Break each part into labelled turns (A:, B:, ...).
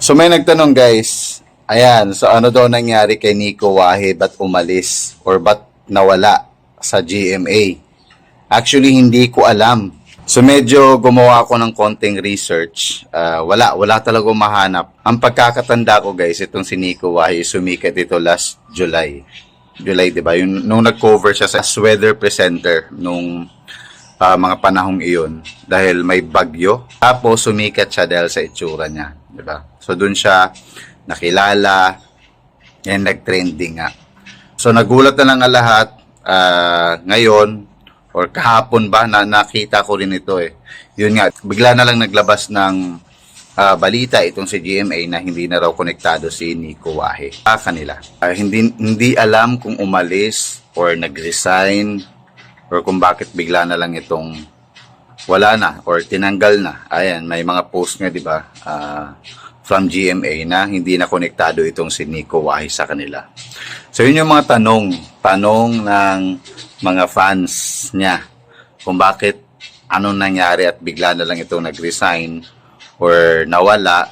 A: So may nagtanong guys, ayan, so ano daw nangyari kay Nico Wahe, ba't umalis or ba't nawala sa GMA? Actually, hindi ko alam. So medyo gumawa ako ng konting research. Wala talaga mahanap. Ang pagkakatanda ko guys, itong si Nico Wahe, sumikat ito last July. July, di ba? Nung nag-cover siya sa weather presenter nung mga panahong iyon dahil may bagyo. Tapos sumikat siya dahil sa itsura niya, di ba? So doon siya nakilala and nag-trending nga. So nagulat na lang ang lahat ngayon or kahapon ba na nakita ko rin ito eh. Yun nga, bigla na lang naglabas ng balita itong si GMA na hindi na raw konektado si Nico Wahe sa kanila. Hindi alam kung umalis or nag-resign or kung bakit bigla na lang itong wala na or tinanggal na. Ayan, may mga post nga, di ba, from GMA na hindi na konektado itong si Nico Wahe sa kanila. So, yun yung mga tanong ng mga fans niya kung bakit anong nangyari at bigla na lang itong nag-resign or nawala.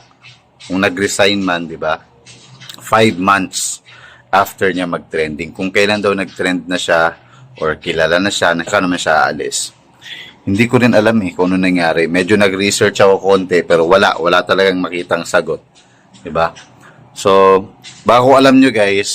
A: Kung nag-resign man, di ba, 5 months after niya mag-trending. Kung kailan daw nag-trend na siya or kilala na siya, kano naman siya aalis. Hindi ko rin alam kung ano nangyari. Medyo nag-research ako konti pero wala talagang makitang sagot. Diba? So, baka kung alam nyo guys,